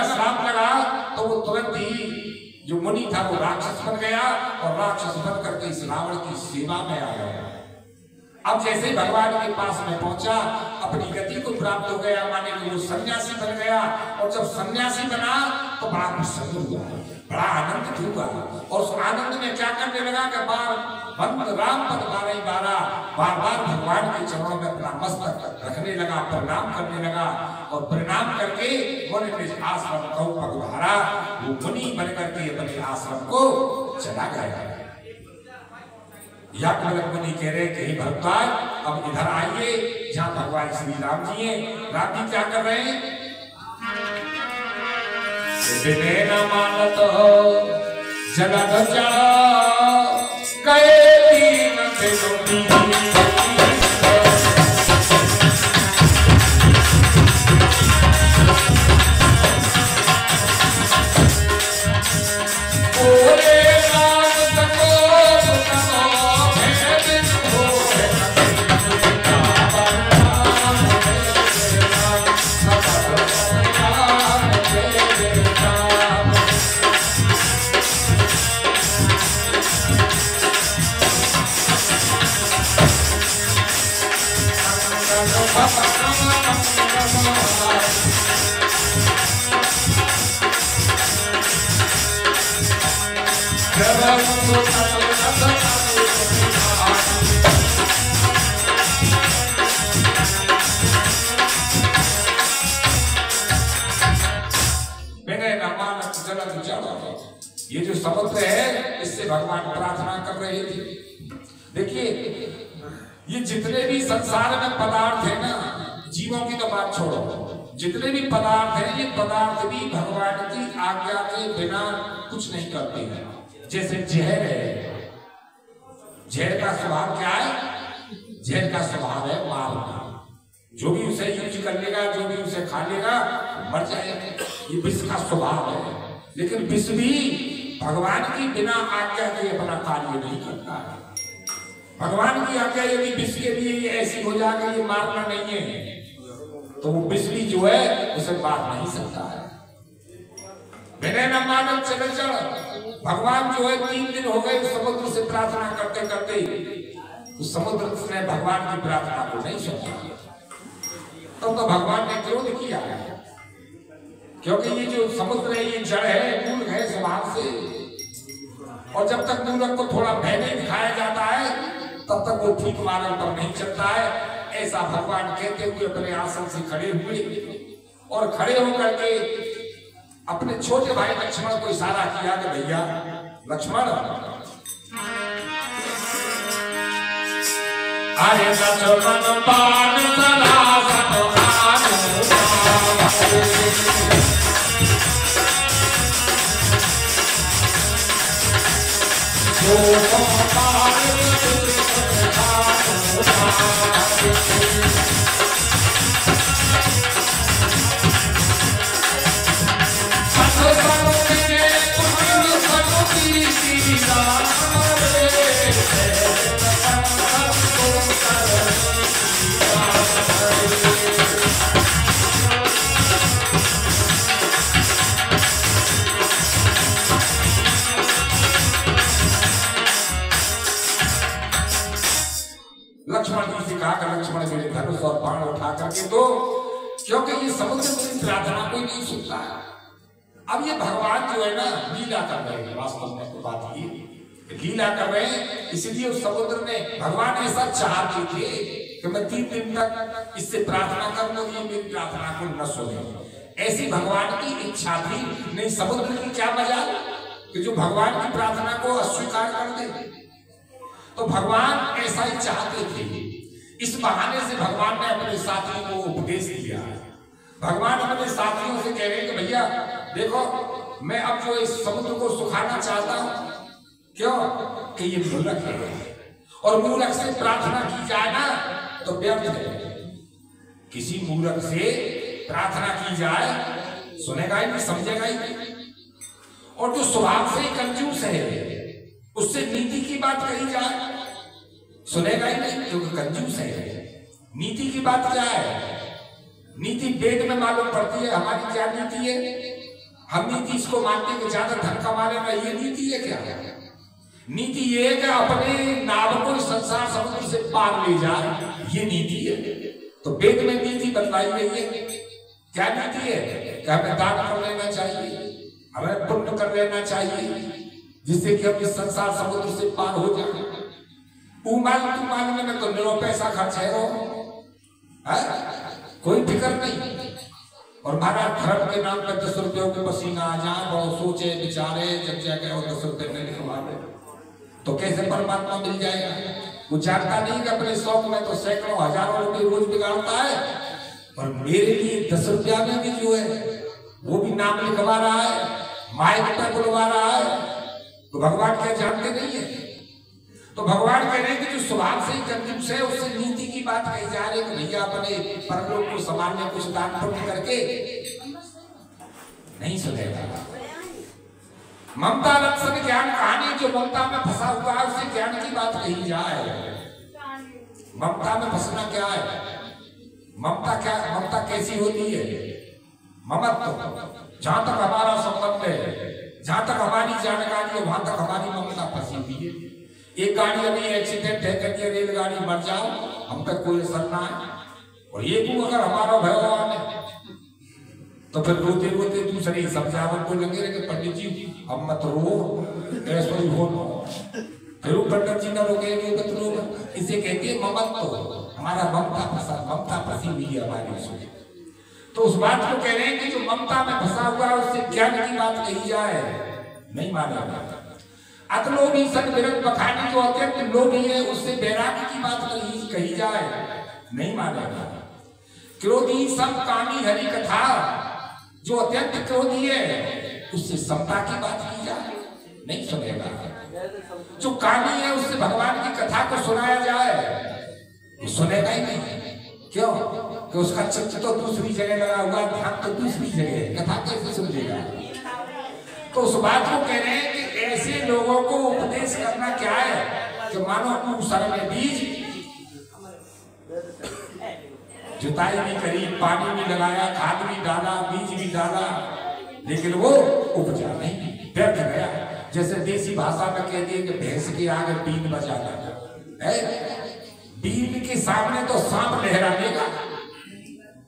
का श्राप लगा तो वो तुरंत ही जो मुनि था वो राक्षस बन गया और राक्षस बन करके इस रावण की सेवा में आ गया। अब जैसे भगवान के पास में पहुंचा अपनी गति को प्राप्त हो गया, माने कि वो सन्यासी बन गया। और जब सन्यासी बना तो बड़ा प्रसन्न हुआ, बड़ा आनंदित हुआ और उस आनंद में क्या करने लगा कि राम पद 12 बार बार भगवान के चरणों में अपना मस्तक रखने लगा, प्रणाम करने लगा और प्रणाम करके मुनि आश्रम को पगधारा। वो मुनि बन करके अपने आश्रम को चला गया। याज्ञवल्क्य मुनि कह रहे कि भरद्वाज अब इधर आइए जहाँ भगवान श्री राम जी हैं। राम जी क्या कर रहे हैं? बिने न मानत जगत जड़ गए तीन दिनों ये जो समुद्र है इससे भगवान प्रार्थना कर रहे थे। देखिए ये जितने भी संसार में पदार्थ है ना, जीवों की तो बात छोड़ो, जितने भी पदार्थ हैं ये पदार्थ भी भगवान की आज्ञा के बिना कुछ नहीं करते हैं। जैसे जहर है, जहर का स्वभाव क्या है? जहर का स्वभाव है मारना। जो भी उसे यूज कर लेगा, जो भी उसे खा लेगा मर जाएगा, ये विष का स्वभाव है। लेकिन विष भी भगवान की बिना आज्ञा के अपना कार्य नहीं करता है। भगवान की आज्ञा यदि विष के लिए ये ऐसी हो जाए कि ये मारना नहीं है तो वो विष भी जो है उसे मार नहीं सकता है। बिना न मानव चले चल, भगवान जो है 3 दिन हो गए समुद्र से प्रार्थना करते करते, उस समुद्र ने भगवान की प्रार्थना को नहीं सुना। तब तो भगवान ने क्रोध किया है, क्योंकि ये जो समुद्र है ये जड़ है, मूल है स्वभाव से, और जब तक मूलक को थोड़ा भय नहीं दिखाया जाता है तब तक वो ठीक मार्ग पर नहीं चलता है। ऐसा भगवान कहते हुए अपने आसन से खड़े हुए और खड़े होकर के अपने छोटे भाई लक्ष्मण को इशारा किया कि भैया लक्ष्मण, अरे लक्ष्मण बाण लक्ष्मण मेरे धनुष और बाण उठा करके दो, क्योंकि ये समुद्र मेरी प्रार्थना कोई नहीं सुनता है। अब ये भगवान जो है ना लीला कर रहे हैं, वास्तव में तो बात ये लीला कर रहे हैं। इसलिए उस समुद्र ने भगवान ऐसा चाहते थे कि मैं 3 दिन तक इससे प्रार्थना करूं, ये मेरी प्रार्थना को न सुने। ऐसी भगवान की इच्छा थी। नहीं समुद्र की क्या मजा कि जो भगवान की प्रार्थना को अस्वीकार कर दे। तो भगवान ऐसा ही चाहते थे। इस बहाने से भगवान ने अपने साथियों को उपदेश दिया। भगवान अपने साथियों से कह रहे हैं कि भैया देखो, मैं अब जो इस समुद्र को सुखाना चाहता हूं, क्यों कि ये मूलक है और मूलक से प्रार्थना की जाए ना तो व्यर्थ है। किसी मूलक से प्रार्थना की जाए सुनेगा ही नहीं, समझेगा ही नहीं। और जो स्वभाव से कंजूस है उससे नीति की बात कही जाए सुनेगा ही नहीं, क्योंकि कंजूस है। नीति की बात क्या है? नीति वेद में मालूम पड़ती है। हमारी क्या नीति है? हम नीति इसको मानते कि ज्यादा धन कमा लेना ये नीति है क्या? नीति ये है कि अपने नाव को संसार समुद्र से पार ले जाए, ये नीति है। तो वेद में नीति बतलाई गई है। क्या नीति है? कि हमें दान कर लेना चाहिए, हमें पुण्य कर लेना चाहिए, जिससे कि हम इस संसार समुद्र से पार हो जाए। तू मांगने में तो निरो पैसा खर्च है कोई फिक्र नहीं। और महाराज धर्म के नाम पर 10 रुपयों के पसीना आ जाए, बहुत सोचे विचारे, जब जाके वो 10 रुपये नहीं लिखवा दे तो कैसे परमात्मा मिल जाएगा? वो जानता नहीं कि अपने शौक में तो सैकड़ों हजारों रुपये रोज बिगाड़ता है, और मेरे लिए 10 रुपया में भी जो है वो भी नाम लिखवा रहा है, माइक पर बुलवा रहा है। तो भगवान क्या जानते नहीं है? तो भगवान कह रहे हैं कि जो स्वभाव से ही कंजूस है उससे नीति की बात कही जा रही है कि भैया अपने परलोक को संभालने कुछ दान पुण्य करके नहीं सुनेगा। ममता लक्षण ज्ञान कहानी, जो ममता में फंसा हुआ है उससे ज्ञान की बात कही जाए। ममता में फंसना क्या है? ममता कैसी होती है? ममत्व, जहां तक हमारा संबंध है, जहां तक हमारी जानकारी है, वहां तक हमारी ममता फंसी हुई है। एक गाड़ी अभी एक्सीडेंट है, कहती है रेलगाड़ी मर जाओ, हम पे कोई असर ना है। और ये तू अगर हमारा भगवान है तो फिर रोते रोते दूसरे समझावन को लगे रहे कि पंडित जी हम मत रो, ऐसा ही हो। फिर वो पंडित जी न रोके, इसे कहती है ममत्व, हमारा ममता फंसी हुई है हमारी उसमें। तो उस बात को कह रहे हैं कि जो ममता में फंसा हुआ है उससे ज्ञान की बात कही जाए, नहीं माना जाता। अतलोभी सन विरत बखानी, जो अत्यंत लोभी है उससे बैरागी की बात कही जाए, नहीं माना जाता। क्रोधी सम कामी हरि कथा, जो अत्यंत क्रोधी है उससे समता की बात की जाए, नहीं सुनेगा। जो कामी है उससे भगवान की कथा को सुनाया जाए, वो सुनेगा ही नहीं। क्यों? कि उसका चित्त तो दूसरी जगह लगा हुआ, ध्यान तो दूसरी जगह, कथा कैसे सुनेगा? तो उस बात को कह रहे हैं कि ऐसे लोगों को उपदेश करना क्या है कि मानो मूसर में बीज, जुताई भी करी, पानी भी लगाया, खाद भी डाला, बीज भी डाला, लेकिन वो उपजा नहीं, व्यर्थ गया। जैसे देसी भाषा में कह दिए कि भैंस के आगे बीन बजाना है, बीन के सामने तो सांप लहरा देगा,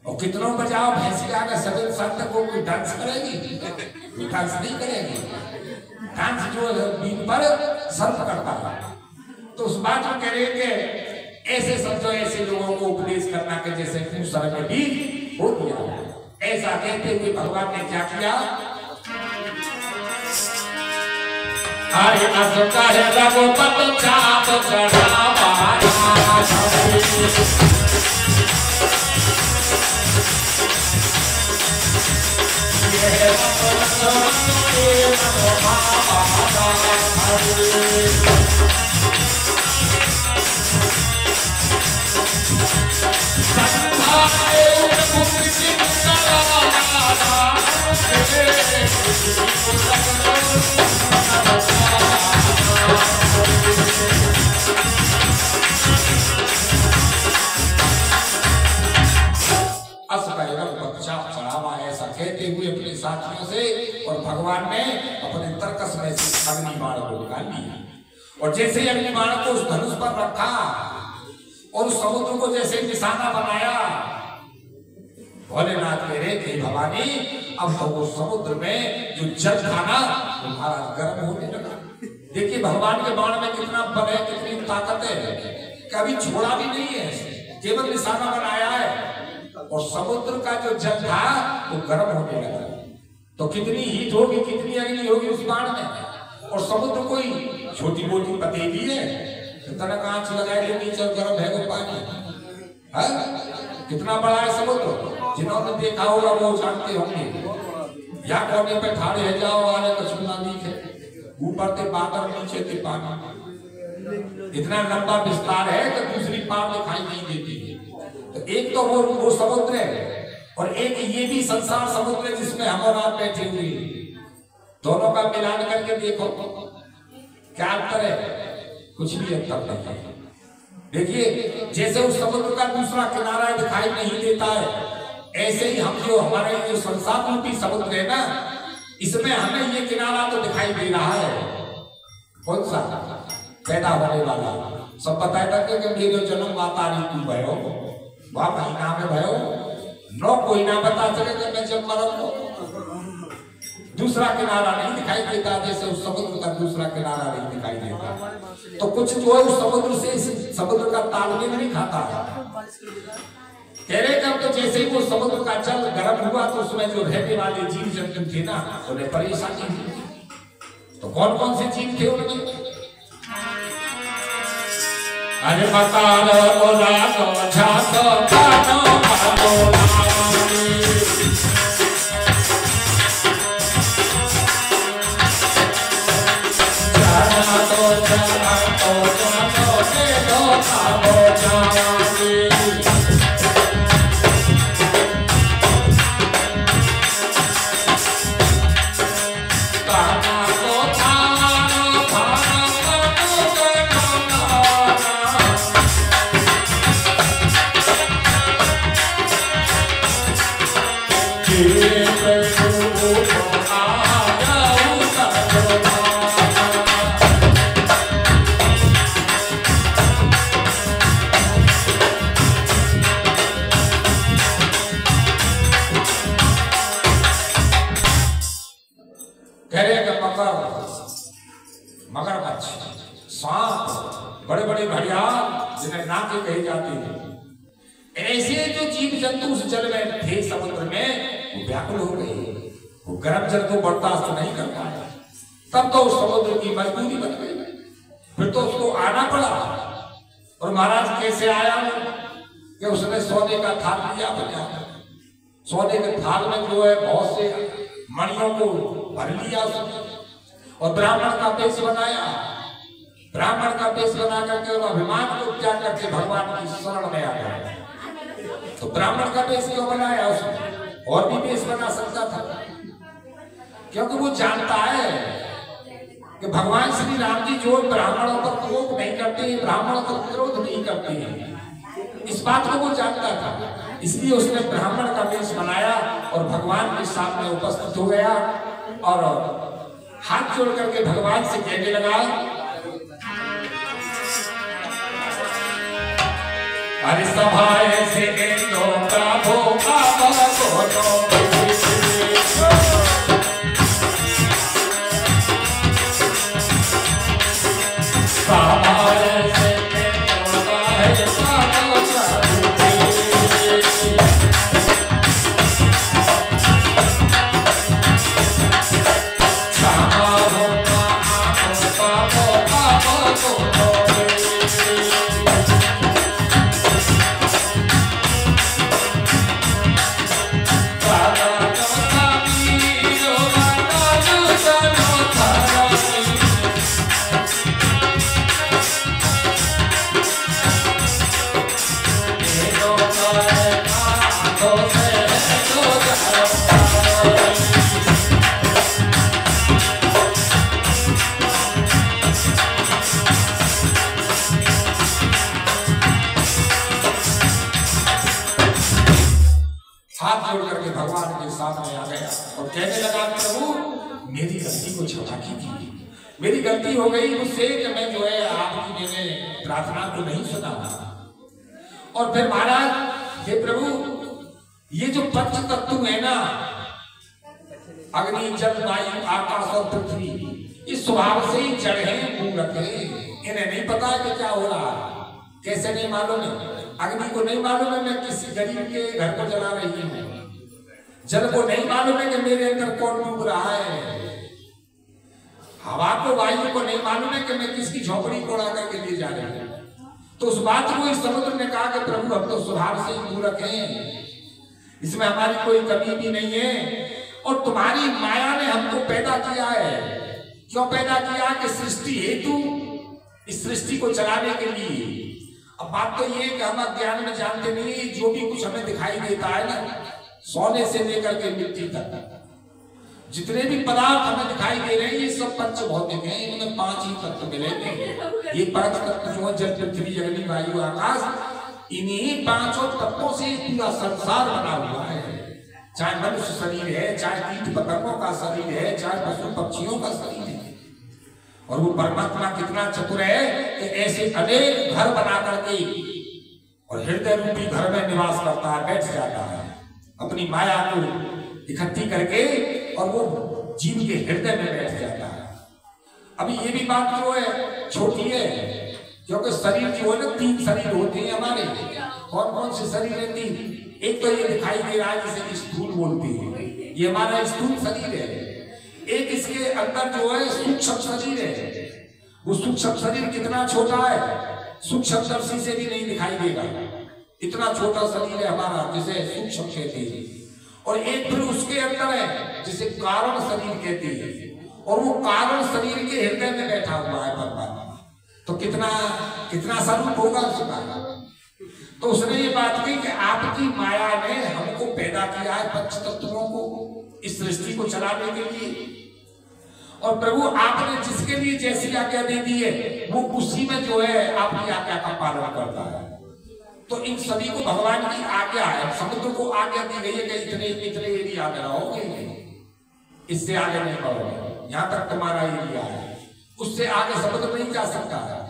और कितनों बजाओ भैंस के आगे सदन संत को कोई डांस करेगी? डांस नहीं करेगी। डांस जो बीन पर सर्प करता है। तो उस बात को कह रहे हैं कि ऐसे समझो, ऐसे लोगों को उपदेश करना के जैसे मूसर में बीज हो दिया। ऐसा कहते हुए भगवान ने क्या किया? हरे असका है रघुपत चाप चढ़ावा, ऐसा कहते हुए अपने साथियों से, और भगवान ने अपने तरकस में से अग्नि बाण को निकाल लिया, और जैसे ही अग्नि बाण को उस धनुष पर रखा और उस समुद्र को जैसे निशाना बनाया, भोलेनाथ कह रहे थे भवानी अब तो वो समुद्र में जो जल था ना वो महाराज गर्म होने लगा। देखिए भगवान के बाण में कितना बल है, कितनी ताकत है, कभी छोड़ा भी नहीं है, केवल निशाना बनाया है, और समुद्र का जो जल था वो गर्म होने लगा। तो कितनी हीट होगी, कितनी अग्नि होगी उस बाण में। और समुद्र कोई छोटी मोटी पतीली है, इतना कांच लगाए के नीचे गर्म है वो पानी है? कितना बड़ा है समुद्र, जिन्होंने देखा होगा वो जानते होंगे। या कोने पे खड़े है जाओ, आने कुछ ना दिखे, ऊपर से बादल, नीचे से पानी, इतना लंबा विस्तार है कि दूसरी पार दिखाई नहीं देती। तो एक तो वो समुद्र है, और एक ये भी संसार समुद्र है जिसमें हम और आप बैठे हुए, दोनों का मिलान करके देखो क्या अंतर है? कुछ भी अंतर नहीं है। देखिए जैसे उस समुद्र का दूसरा किनारा दिखाई नहीं देता है, ऐसे ही हम जो हमारे जो संसार रूपी समुद्र है ना, इसमें हमें ये किनारा तो दिखाई दे रहा है, कौन सा पैदा होने वाला। सब पता है कि मेरे जन्म माता ऋतु भयो वह महीना में भयो, नो कोई ना बता सके कि मैं जब मरूं। दूसरा किनारा नहीं दिखाई देता, जैसे उस समुद्र का दूसरा किनारा नहीं दिखाई देता। तो कुछ जो है उस समुद्र से इस समुद्र का तालमेल नहीं खाता। कह रहे कब तो जैसे ही वो समुद्र का जल गर्म हुआ तो उसमें जो रहने वाले जीव जंतु थे ना उन्हें परेशानी हुई। तो कौन कौन से जीव थे उनमें? अरे मकान ओला झातो कानो कानो मगरमच्छ, सांप, बड़े बड़े घड़ियाल जिन्हें नाके कहे जाते हैं, ऐसे जो जीव जंतु उस जल में थे समुद्र में वो व्याकुल हो गए। वो गर्म जल को बर्दाश्त नहीं कर पाया। तब तो उस समुद्र की मजबूरी बन गई। फिर तो उसको आना पड़ा। और महाराज कैसे आया कि उसने सोने का थाल लिया बना, सोने के थाल में जो है बहुत से मणियों को भर लिया उसने और ब्राह्मण का वेश बनाया। ब्राह्मण का वेश बना करके और अभिमान को त्याग करके भगवान की शरण में आ गया। तो ब्राह्मण का वेश क्यों बनाया उसने? और भी वेश बना सकता था, क्योंकि वो जानता है कि भगवान श्री राम जी जो ब्राह्मणों पर कोप नहीं करते, ब्राह्मणों पर क्रोध नहीं करते हैं, इस बात को वो जानता था। इसलिए उसने ब्राह्मण का वेश बनाया और भगवान के सामने उपस्थित हो गया और हाथ जोड़ करके भगवान से कहने लगा, अरे सभाए से का भोगा मेरी गलती हो गई मुझसे कि मैं जो है आपकी मैंने प्रार्थना को नहीं सुना। और फिर महाराज हे प्रभु, ये जो पंच तत्व है ना, अग्नि जल वायु आकाश और पृथ्वी, इस स्वभाव से ही जड़ है, मूर्ख है, इन्हें नहीं पता कि क्या हो रहा है। कैसे नहीं मालूम है? अग्नि को नहीं मालूम है मैं किसी गरीब के घर को जला रही हूँ। जल को नहीं मालूम है कि मेरे अंदर कौन डूब रहा है। हवा को, वायु को नहीं मालूम है कि मैं किसकी झोपड़ी को उड़ा करके ले जा रही हूँ। तो उस बात को इस समुद्र ने कहा कि प्रभु हम तो स्वभाव से ही मूर्ख हैं, इसमें हमारी कोई कमी भी नहीं है और तुम्हारी माया ने हमको पैदा किया है। क्यों पैदा किया? कि सृष्टि हेतु, इस सृष्टि को चलाने के लिए। अब बात तो ये कि हम अज्ञान में जानते नहीं, जो भी कुछ हमें दिखाई देता है ना, सोने से लेकर के मिट्टी तक जितने भी पदार्थ हमें दिखाई दे रहे हैं ये सब पंच भौतिक हैं। इनमें 5 ही तत्व मिलेंगे। ये 5 तत्व जो है जल पृथ्वी अग्नि वायु आकाश, इन्हीं 5 तत्वों से पूरा संसार बना हुआ है। चाहे मनुष्य शरीर है, चाहे कीट पतंगों का शरीर है, चाहे पशु पक्षियों का शरीर है। और वो परमात्मा कितना चतुर है कि ऐसे अनेक घर बना करके और हृदय रूपी घर में निवास करता है, बैठ जाता है अपनी माया को इकट्ठी करके, और वो जीव के हृदय में बैठ जाता है। अभी ये भी बात जो है छोटी है, क्योंकि शरीर जो है ना, 3 शरीर होते हैं हमारे। कौन कौन से शरीर है? 3। एक तो ये दिखाई दे रहा है जिसे स्थूल बोलते हैं, ये हमारा स्थूल शरीर है। एक इसके अंदर जो है सूक्ष्म शरीर है। वो सूक्ष्म शरीर कितना छोटा है, सूक्ष्म दर्शी से भी नहीं दिखाई देगा, इतना छोटा शरीर है हमारा, जिसे सूक्ष्म कहते हैं। और एक फिर उसके अंदर है जिसे कारण शरीर कहते हैं, और वो कारण शरीर के हृदय में बैठा हुआ है परमात्मा। तो कितना कितना स्वरूप होगा उसका। तो उसने ये बात की कि आपकी माया ने हमको पैदा किया है, पंच तत्वों को, इस सृष्टि को चलाने के लिए। और प्रभु आपने जिसके लिए जैसी आज्ञा दे दी है, वो उसी में जो है आपकी आज्ञा का पालन करता है। तो इन सभी को भगवान की आज्ञा है। समुद्र को आज्ञा दी गई है कि इतने इतने एरिया में रहोगे, इससे आगे नहीं बढ़ोगे, यहाँ तक तुम्हारा एरिया है, उससे आगे समुद्र नहीं जा सकता है।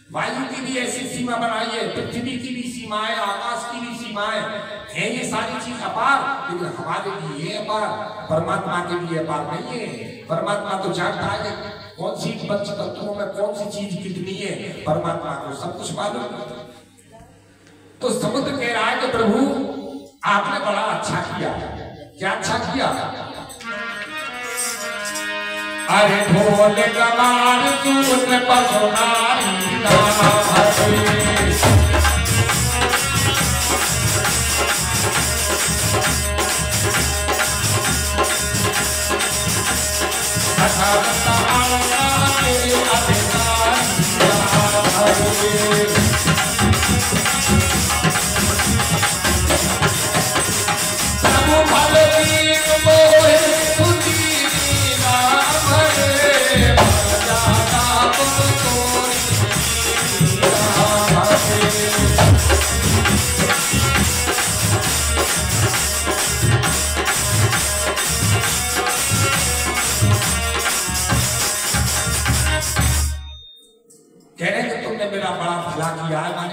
वायु की भी ऐसी सीमा बनाई है, पृथ्वी की भी सीमाएं, आकाश की भी सीमाएं हैं। ये सारी चीज अपार, लेकिन हमारे लिए अपार, परमात्मा के लिए अपार नहीं है। परमात्मा तो जानता है कि कौन सी पंच तत्वों में कौन सी चीज कितनी है, परमात्मा को सब कुछ मालूम है। तो समुद्र कह रहा है कि प्रभु आपने बड़ा अच्छा किया। क्या अच्छा किया? अरे ढोल गवार दूत पसुनारी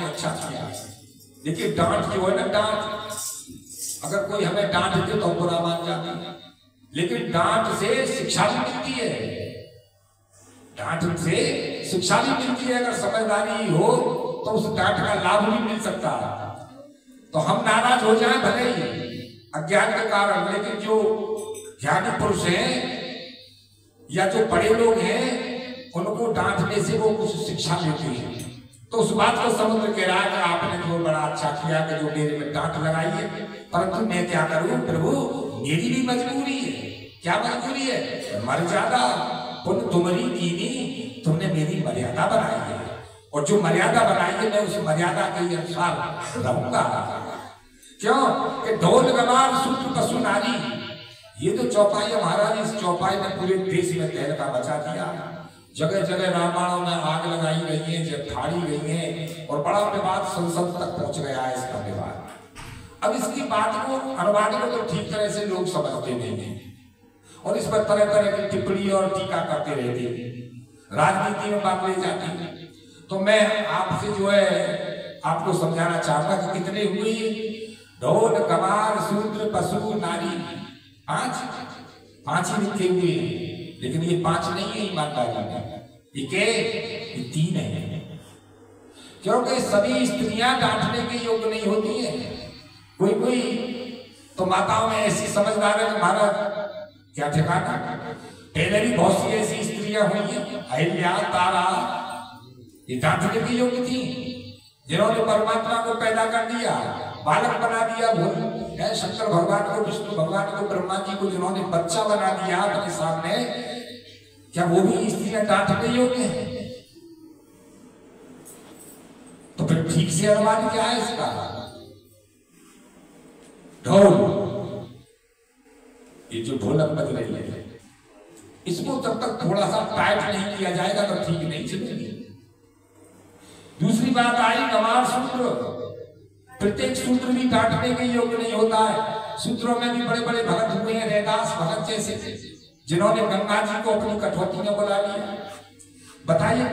अच्छा किया। देखिए डांट जो है ना, डांट अगर कोई हमें डांट दे तो बुरा मान जाते हैं, लेकिन डांट से शिक्षा भी मिलती है। डांट से शिक्षा भी मिलती है। अगर समझदारी हो तो उस डांट का लाभ भी मिल सकता है। तो हम नाराज हो जाएं भले ही अज्ञान के कारण, लेकिन जो ज्ञानी पुरुष हैं या जो बड़े लोग हैं, उनको डांटने से वो कुछ शिक्षा देते हैं। तो उस बात को समुद्र कह रहा है कि आपने जो बड़ा अच्छा किया कि जो मेरे में डांट लगाई है, परंतु मैं क्या करूं प्रभु, मेरी भी मजबूरी है। क्या मजबूरी है? मर्यादा पुण्य तुम्हारी कीनी, तुमने मेरी मर्यादा बनाई है, और जो मर्यादा बनाई है मैं उस मर्यादा के अनुसार रहूंगा। क्यों कि ढोल गवार सूत्र पशु नारी, ये तो चौपाई है महाराज, इस चौपाई ने पूरे देश में तहलका मचा दिया। जगह जगह रामायणों में आग लगाई गई है, जब फाड़ी गई है, और बड़ा विवाद संसद तक पहुंच गया है इसका विवाद। अब इसकी बात को अनुवाद को तो ठीक तरह से लोग समझते नहीं है, और इस पर तरह तरह की टिप्पणी और टीका करते रहते हैं, राजनीति में बात ले जाती है। तो मैं आपसे जो है आपको समझाना चाहता कि कितने हुए ढोल गवार शूद्र पशु नारी, 5 ही लिखे हुए, लेकिन ये 5 नहीं है ईमानदारी में, ये 3 है। क्योंकि सभी स्त्रियां डांटने के योग्य नहीं होती है। कोई कोई तो माताओं में ऐसी समझदार है, महाराज क्या ठिकाना, पहले भी बहुत सी ऐसी स्त्रियां हुई हैं, अहिल्या तारा, ये डांटने की योग्य थी, जिन्होंने परमात्मा को पैदा कर दिया, बालक बना दिया, शंकर भगवान को, विष्णु भगवान को, ब्रह्मा जी को जिन्होंने बच्चा बना दिया अपने सामने, क्या वो भी स्त्रियां डांटने योग्य है? तो फिर ठीक से अनुवाद क्या है इसका? ढोल, ये जो ढोलक बज रही है, इसको जब तक थोड़ा सा टाइट नहीं किया जाएगा तो ठीक नहीं चलेगी। दूसरी बात आई गवार सूत्र, प्रत्येक सूत्र भी डांटने के योग्य नहीं होता है। सूत्रों में भी बड़े बड़े भगत हुए हैं, रैदास भगत जैसे, जिन्होंने गंगा जी को अपनी कठौती में बुला लिया। बताइए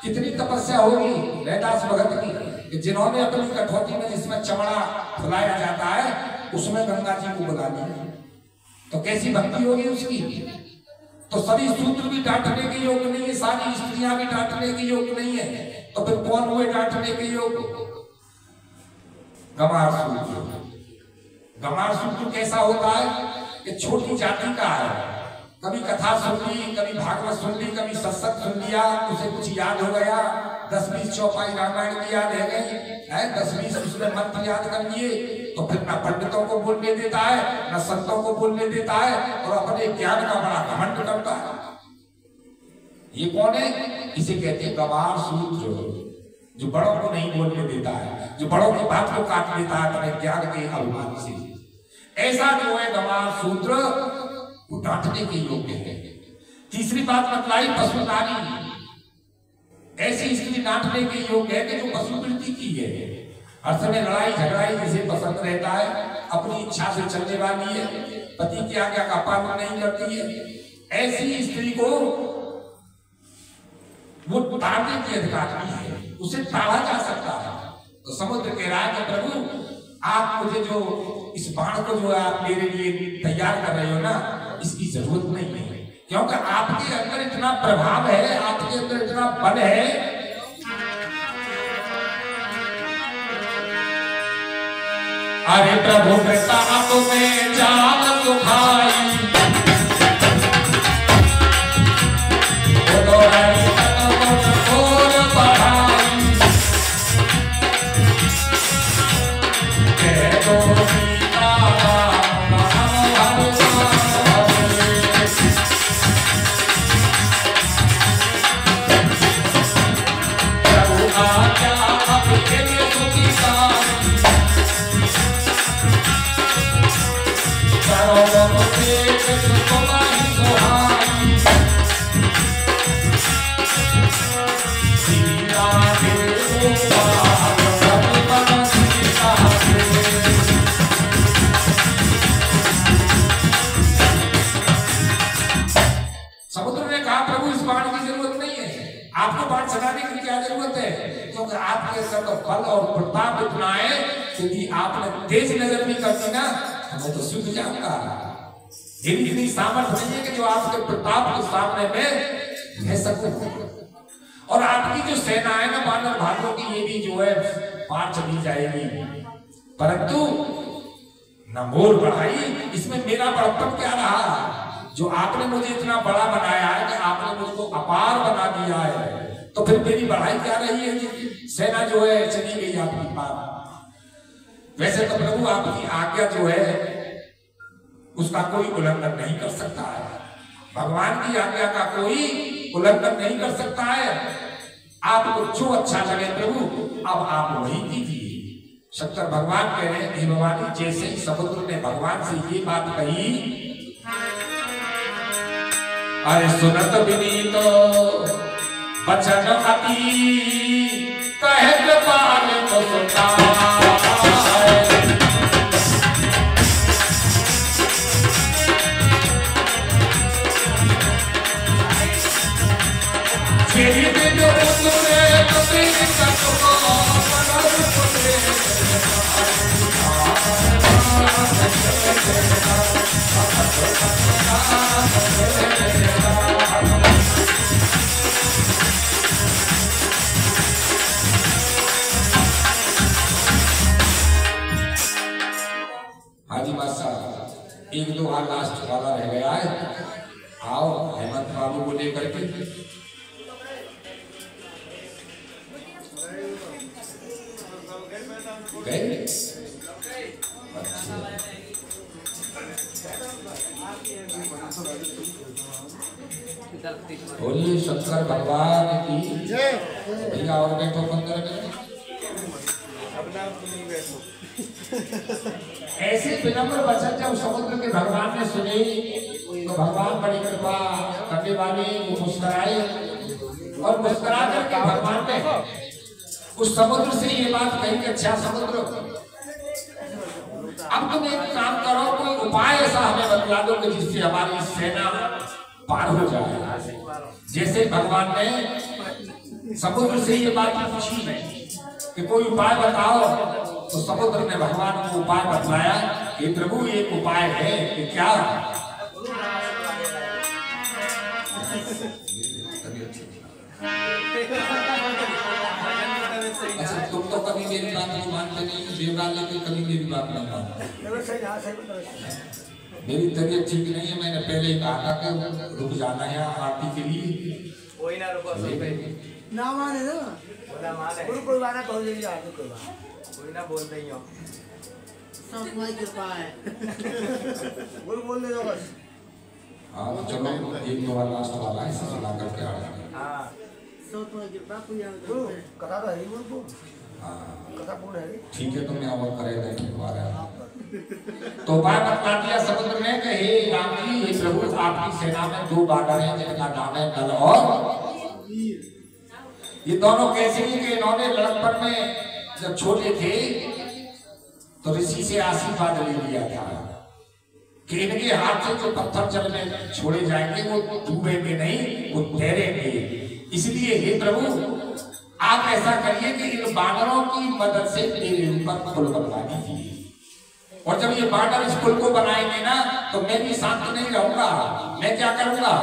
कितनी तपस्या होगी रैदास भगत की, कि जिन्होंने अपनी कठौती में जिसमें चमड़ा फुलाया जाता है उसमें गंगा जी को बुला लिया। तो कैसी भक्ति होगी उसकी। तो सभी सूत्र भी डांटने के योग्य नहीं है, सारी स्त्रियां भी डांटने के योग्य नहीं है, तो फिर कौन हुए डांटने के योग्य? गंवार सूत्र। गंवार सूत्र कैसा होता है कि छोटी जाति का है, कभी कथा सुन ली, कभी भागवत सुन ली, कभी सत्संग सुन लिया, उसे कुछ याद हो गया, 10-20 चौपाई रामायण की याद रह गई है, 10-20 उसने मंत्र याद कर लिए, तो फिर न पंडितों को बोलने देता है, न संतों को बोलने देता है, और अपने ज्ञान का बड़ा घमंड करता है। ये कौन है? इसे कहते हैं गंवार सूत्र, जो बड़ों को नहीं बोलने देता है, जो बड़ों की बात को काट लेता है अपने ज्ञान के अभिमान से। ऐसा जो है गंवार सूत्र, वो डांटने के योग्य है। तीसरी बात बतलाई, पशु नारी, ऐसी स्त्री डांटने के योग्य है कि जो पशु वृत्ति की है, हर समय लड़ाई झगड़ाई जिसे पसंद रहता है, अपनी इच्छा से चलने वाली है, पति की आज्ञा का पालन नहीं करती है, ऐसी स्त्री को वो ताड़ने की अधिकारी है, उसे ताड़ा जा सकता है। तो समुद्र कह रहा है कि प्रभु आप मुझे जो इस बाण को जो आप मेरे लिए तैयार कर रहे हो ना, इसकी जरूरत नहीं है, क्योंकि आपके अंदर इतना प्रभाव है, आपके अंदर इतना बल है। अरे प्रभु प्रताप में जान दुखाई, बोलो हरि घोर बढ़ाई, जय गो सीता बल और प्रताप इतना है कि आपने तेज नजर भी कर दी ना, हमें तो सूझ जाऊंगा। इतनी सामर्थ्य नहीं है कि जो आपके प्रताप के सामने में रह सकूं। और आपकी जो सेना है ना बानर भागों की, ये भी जो है पार चली जाएगी, परंतु न मोर बढ़ाई, इसमें मेरा बड़प्पन क्या रहा? जो आपने मुझे इतना बड़ा बनाया है कि आपने मुझको अपार बना दिया है, तो फिर मेरी बढ़ाई क्या रही है? सेना जो है चली गई आपकी पार। वैसे तो प्रभु आपकी आज्ञा जो है उसका कोई उल्लंघन नहीं कर सकता है, भगवान की आज्ञा का कोई उल्लंघन नहीं कर सकता है। आपको जो अच्छा लगे प्रभु, अब आप वही कीजिए। शंकर भगवान कह रहे हैं, हे भवानी, जैसे ही समुद्र ने भगवान से ये बात कही, अरे सुनत विनीत बचन अति, कहे कृपाल तो सुनता एक दो हाल लास्ट वाला रह गया है। आओ हेमंत बाबू को लेकर के। गए? बोलिए शंकर भगवान की भैया। और बैठो 15 मिनट। ऐसे विनम्र वचन जब समुद्र के भगवान ने सुने तो भगवान बड़ी कृपा करने वाले मुस्कुराए, और मुस्कुरा करके भगवान ने उस समुद्र से ये बात कही कि अच्छा समुद्र, अब तुम एक काम करो, कोई उपाय ऐसा हमें बतला दो कि जिससे हमारी सेना पार हो जाए। जैसे भगवान ने समुद्र से ये बात पूछी कि कोई उपाय बताओ, तो समुद्र ने भगवान को उपाय बतलाया कि प्रभु एक उपाय है कि क्या? अच्छा, तुम तो कभी मेरी बात नहीं मानते नहीं, देवराज लेके कभी मेरी बात नहीं मानते। मेरी तबीयत ठीक नहीं है, मैंने पहले ही कहा था कि रुक जाना है आरती के लिए। कोई ना रुको, ना माने ना, कोई बात ना, कोई ना बोल रही हो, सब तुम्हारी कृपा है। बोल दे बस। हाँ चलो, एक दो लास्ट वाला है, इसे सुना करके आ जाए। हाँ सब तुम्हारी कृपा पूजा कथा तो है ही, बोल हाँ कथा पूर्ण है। ठीक है, तुम्हें और करेगा तुम्हारा। तो उपाय बतला दिया समुद्र ने कि हे राम जी, हे प्रभु, आपकी सेना में दो बानर हैं जिनका नाम है नल और ये दोनों कैसे हैं कि इन्होंने लड़कपन में जब छोटे थे तो ऋषि से आशीर्वाद ले लिया था कि इनके हाथ से जो पत्थर जल में छोड़े जाएंगे वो डूबेंगे नहीं, वो तैरेंगे। इसलिए हे प्रभु, आप ऐसा करिए कि इन बानरों की मदद से मेरे ऊपर पुल बनवा दीजिए, और जब ये बानर इस पुल को बनाएंगे ना तो मैं भी शांत नहीं रहूंगा। मैं क्या करूंगा?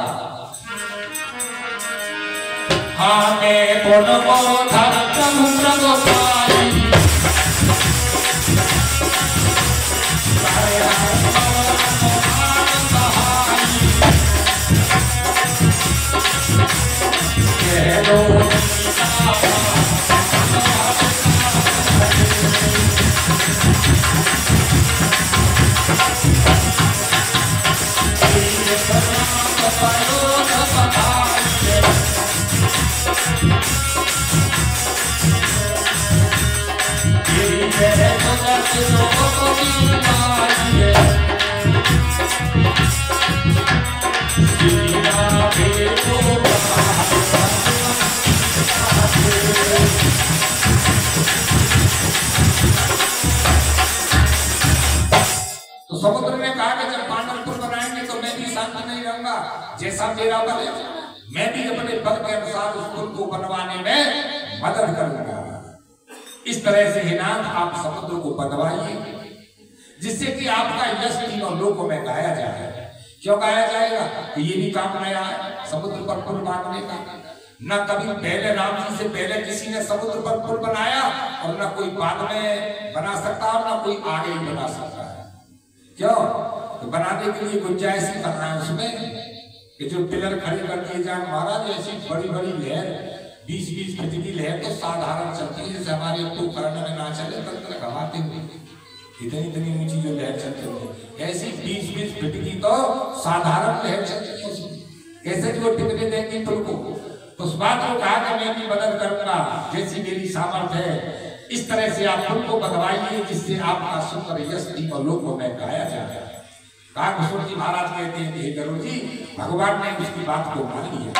हाँ मैं पुल को धर्म प्रभुपाई तो समुद्र ने कहा कि जब बानर पुल बनाएंगे तो मैं भी शांत नहीं रहूंगा। जैसा मेरा बल है मैं भी अपने बल के अनुसार उस पुल को बनवाने में मदद करूंगा। इस तरह से हे नाथ, आप समुद्र को बनवाइए जिससे कि आपका यश तीनों लोकों में गाया जाए। क्यों गाया जाएगा? कि ये भी काम नया है समुद्र पर पुल बांधने का। न कभी पहले राम जी से पहले किसी ने समुद्र पर पुल बनाया, और न कोई बाद में बना सकता और न कोई आगे ही बना सकता है। क्यों? तो बनाने के लिए गुंजाइश ही करना है उसमें कि जो पिलर खड़े कर दिए जाए। महाराज ऐसी बड़ी बड़ी लहर 20-20 फीट की लहर तो साधारण चलती है, जैसे हमारे उपकरण में ना चले तक घमाते हुए इतनी ऊंची जो लहर चलती है, ऐसी 20-20 फीट की तो साधारण लहर चलती है। कैसे जो टिकने देंगे पुल को? उस बात को कहा कि मैं भी मदद करूंगा जैसी मेरी सामर्थ्य है। इस तरह से आप पुल को बनवाइए जिससे आपका सुंदर यश तीनों लोकों में गाया जाए। काकभूषण जी महाराज कहते हैं कि गुरु जी, भगवान ने उसकी बात को मान लिया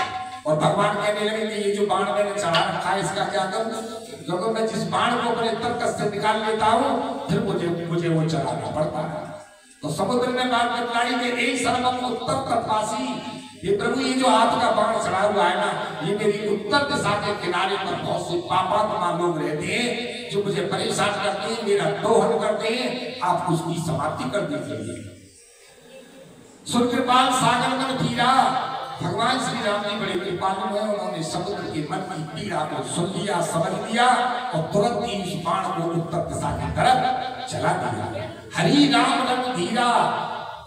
और भगवान कहने लगे कि ये जो बाण मैंने चढ़ा रखा है इसका क्या करूं? क्योंकि मैं जिस बाण को अपने तर्कस से निकाल लेता हूं फिर मुझे वो चलाना पड़ता है। तो समुद्र ने बात बतलाई कि एक सर्वम उत्तर तत्वासी, ये प्रभु ये जो हाथ का बाण चढ़ा हुआ है ना, ये मेरी उत्तर दिशा के किनारे पर बहुत से पापात्मा लोग रहते हैं जो मुझे परेशान करते हैं, मेरा दोहन करते हैं। आप उसकी समाप्ति कर दीजिए। सुकृपाल सागर मन पीरा, भगवान श्री राम जी बड़े कृपालु हैं। उन्होंने समुद्र के मन की पीड़ा को सुन लिया, समझ लिया और तुरंत ही उस बाण को उत्तर दिशा की तरफ चला दिया। हरि राम रंग धीरा,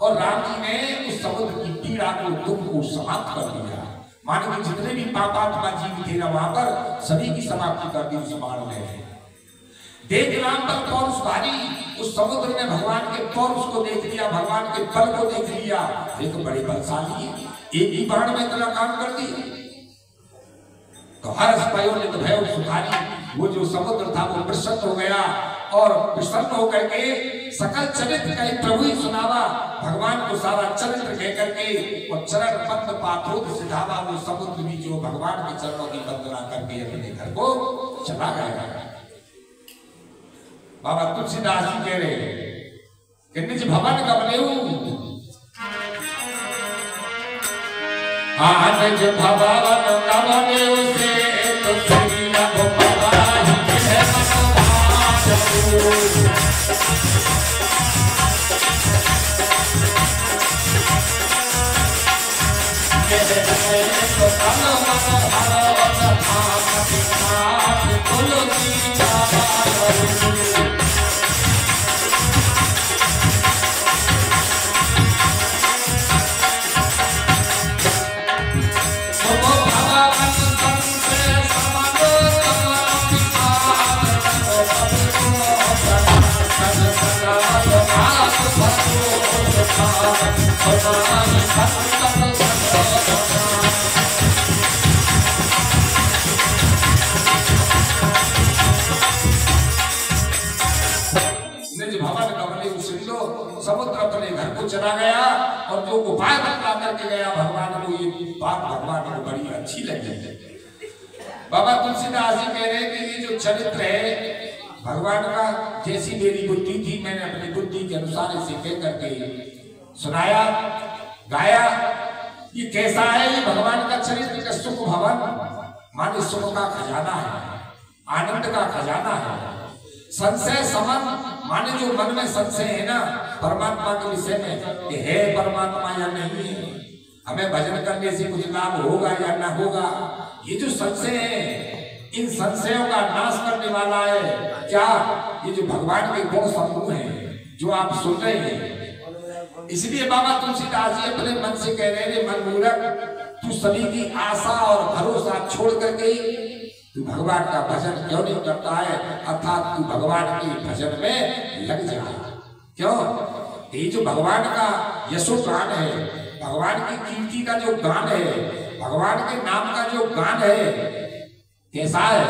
और राम जी ने उस समुद्र की पीड़ा को, दुख को समाप्त कर दिया। मानो कि जितने भी पापात्मा जीव थे ना वहां पर, सभी की समाप्ति कर दी उस बाण ने। देख राम बल पौरुष भारी, उस समुद्र ने भगवान के पौरुष को देख लिया, भगवान के बल को देख लिया। एक बड़े बलशाली है, एक ही बाण में इतना काम कर दिया। तो हर्ष पयोनित भय सुखारी, वो जो समुद्र था वो प्रसन्न हो गया और प्रसन्न होकर के सकल चरित्र का प्रभु ही सुनावा, भगवान को सारा चरित्र कह करके और चरण बंद पात्रों सिधावा। वो समुद्र भी जो भगवान के चरणों की वंदना करके अपने घर को चला गया। बाबा तुलसीदास जी कह रहे कि निज भवन कबलेऊ निज भवन कबलेऊ से तो श्री रघुपति है समुद्र अपने घर को चला गया और जो उपाय बतला करके गया भगवान को, ये बात भगवान को बड़ी अच्छी लगी। बाबा तुलसीदास जी कह रहे हैं कि ये जो चरित्र है भगवान का, जैसी मेरी बुद्धि थी मैंने अपनी बुद्धि के अनुसार इसे कह करके सुनाया, गाया। ये कैसा है? ये भगवान का चरित्र का सुख भवन माने सुख का खजाना है, आनंद का खजाना है। संशय समन माने जो मन में संशय है ना परमात्मा के विषय में, कि है परमात्मा या नहीं है, हमें भजन करने से कुछ लाभ होगा या ना होगा, ये जो संशय है इन संशयों का नाश करने वाला है क्या? ये जो भगवान के गुण समूह है जो आप सुन रहे हैं। इसलिए बाबा तुलसीदास जी अपने मन से कह रहे थे, मन मूर्ख तू सभी की आशा और भरोसा छोड़ करके तू भगवान का भजन क्यों नहीं करता है, अर्थात तू भगवान के भजन में लग जा। क्यों? ये जो भगवान का यशो गान है, भगवान की कीर्ति का जो गान है, भगवान के नाम का जो गान है, कैसा है?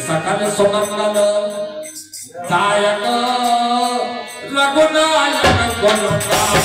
सकल सुमंगल दायक रघुनायक गुणगान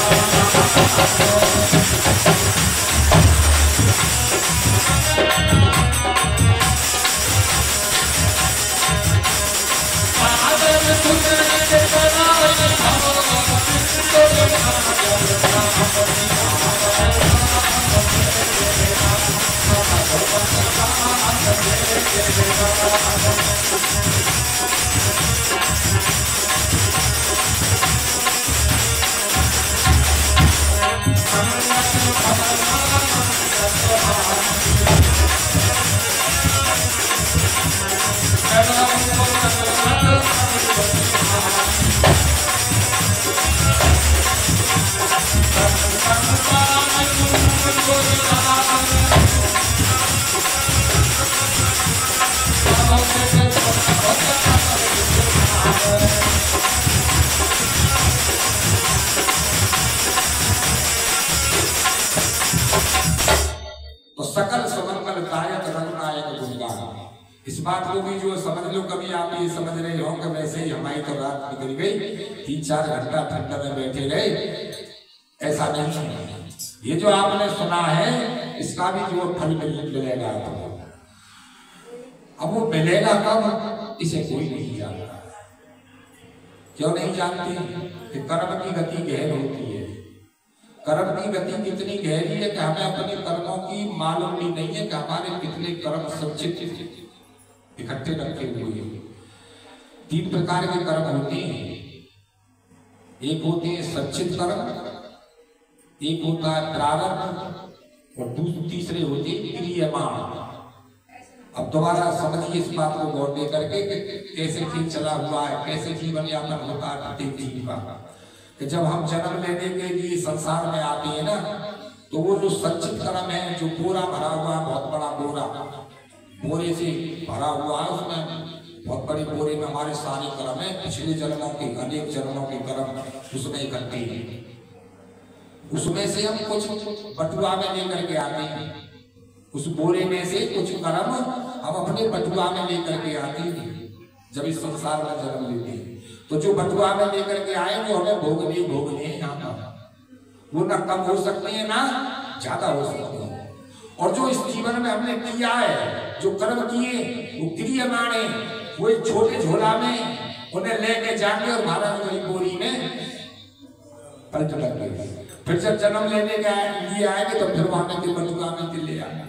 इस बात को भी जो समझ लो, कभी आप ये समझ रहे हो कि वैसे ही हमारी तो रात निकल गई, 3-4 घंटा ठंडा में बैठे रहे, ऐसा नहीं है। ये जो आपने सुना है इसका भी जो फल मिलेगा आपको। अब वो मिलेगा कब, इसे कोई नहीं जानता। क्यों नहीं जानते? कि कर्म की गति गहर होती है। कर्म की गति कितनी गहरी है कि हमें अपने कर्मों की मालूम भी नहीं है कि हमारे कितने कर्म संचित इकट्ठे रखे हुए हैं। 3 प्रकार के कर्म होते हैं। एक होते हैं संचित कर्म, एक होता है प्रारब्ध और तीसरे होते हैं क्रियमाण। अब दोबारा समझिए इस बात को गौर दे करके कैसे खेल चला हुआ है, कैसे जीवन यापन होता है प्रत्येक जीव का। कि जब हम जन्म लेने के लिए संसार में आते हैं ना, तो वो जो संचित कर्म है, जो बोरा भरा हुआ, बहुत बड़ा बोरा, बोरे से भरा हुआ है, उसमें बहुत बड़े बोरे में हमारे सारे कर्म है, पिछले जन्मों के अनेक जन्मों के कर्म उसमें इकट्ठे हैं। उसमें से हम कुछ बटुआ में लेकर के आते हैं, उस बोरे में से कुछ कर्म हम अपने बटुआ में लेकर के आते हैं जब इस संसार में जन्म लेते हैं। तो जो बटुआ में लेकर के आए वो हमें भोगने हैं यहाँ पर, वो ना कम हो सकते हैं ना ज्यादा हो सकते हैं। और जो इस जीवन में हमने किया है, जो कर्म किए वो क्रियमाण है, वो एक छोटे झोला में उन्हें लेके जाके और महाराज वही बोरी में पलट कर गए। फिर जब जन्म लेने के लिए आएंगे तो फिर वहां के बटुआ में के ले आए।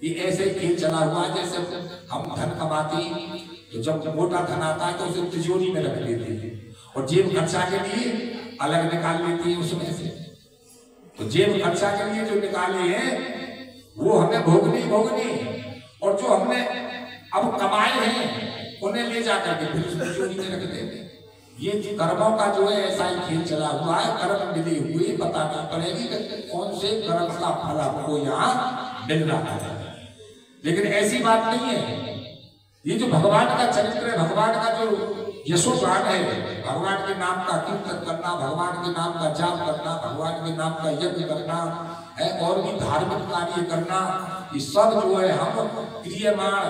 ये ऐसे ही खेल चला हुआ है। जैसे हम धन कमाते तो जब मोटा धन आता है तो उसे तिजोरी में रख लेते हैं और जेब खर्चा के लिए अलग निकाल लेती है उसमें से। तो जेब खर्चा के लिए जो निकाले हैं वो हमें भोगनी और जो हमने अब कमाए हैं उन्हें ले जाकर के फिर तिजोरी में रख देते। ये कर्मों का जो है ऐसा ही खेल चला हुआ है। कर्म मिले हुए पता नहीं पड़ेगी कि कौन से कर्म का फल आपको यहाँ मिल रहा है। लेकिन ऐसी बात नहीं है। ये जो भगवान का चरित्र है, भगवान का जो यशोगान है, भगवान के नाम का कीर्तन करना, भगवान के नाम का जाप करना, भगवान के नाम का यज्ञ करना है और भी धार्मिक कार्य करना, ये सब जो है हम क्रियमाण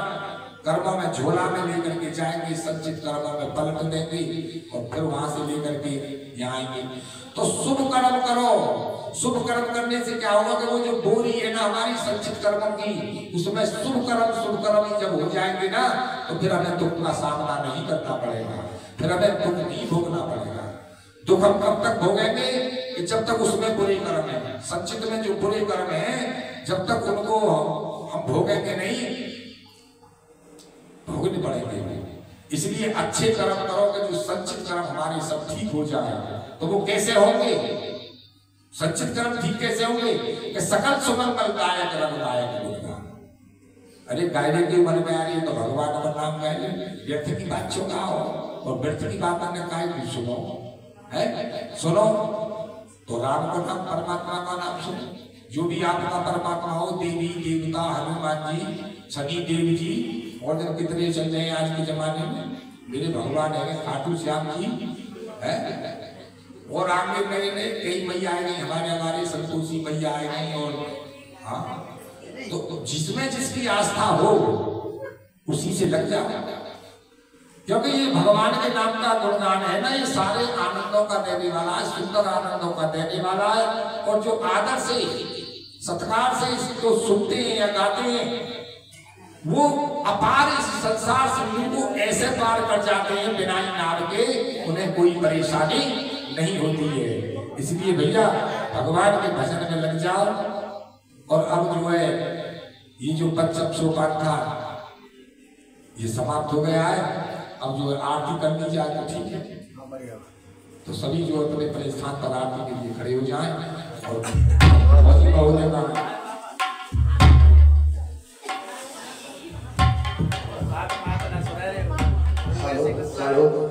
कर्मों में झोला में लेकर के जाएंगे, संचित कर्मों में पलट देंगे और फिर वहां से लेकर के यहाँ आएंगे। तो शुभ कर्म करो। शुभ कर्म करने से क्या होगा कि वो जो बोरी है ना हमारी संचित कर्मों की, उसमें शुभ कर्म ही जब हो जाएंगे ना तो फिर हमें दुख का सामना नहीं करना पड़ेगा, फिर हमें दुख नहीं भोगना पड़ेगा। दुख हम कब तक भोगेंगे कि जब तक उसमें बुरे कर्म है, संचित में जो बुरे कर्म है जब तक उनको हम भोगेंगे नहीं, भोगने पड़ेंगे। इसलिए अच्छे कर्म करोगे जो संचित कर्म हमारे सब ठीक हो जाए। तो वो कैसे होंगे? संचित कर्म ठीक कैसे होंगे कि सकल सुमंगलदायक रंगदायक होगा। अरे गायने के मन में आ रही है तो भगवान का नाम गाय ले, व्यर्थ की बात क्यों कहो और व्यर्थ की बात हमने कहा क्यों सुनो है? सुनो तो राम का नाम, परमात्मा का नाम सुनो। जो भी आपका परमात्मा हो, देवी देवता हनुमान जी, शनि देव जी और जब कितने चल रहे हैं आज के जमाने में, मेरे भगवान है खाटू श्याम जी है और आगे नए नए कई मैया आए गई, हमारे संतोषी मैया आए गई। और हाँ तो जिसमें जिसकी आस्था हो उसी से लग जाओ, क्योंकि ये भगवान के नाम का गुणगान है ना, ये सारे आनंदों का देने वाला है, सुंदर आनंदों का देने वाला है। और जो आदर से सत्कार से इसको सुनते हैं या गाते हैं वो अपार इस संसार सिंधु को ऐसे पार कर जाते हैं बिना नाव के, उन्हें कोई परेशानी नहीं होती है। इसलिए भैया भगवान के भजन में लग जाओ। और अब जो है ये जो पंचम सोपान था ये समाप्त हो गया है। अब जो है आरती करनी जाए तो ठीक है, तो सभी जो अपने अपने स्थान पर आरती के लिए खड़े हो जाएं और हेलो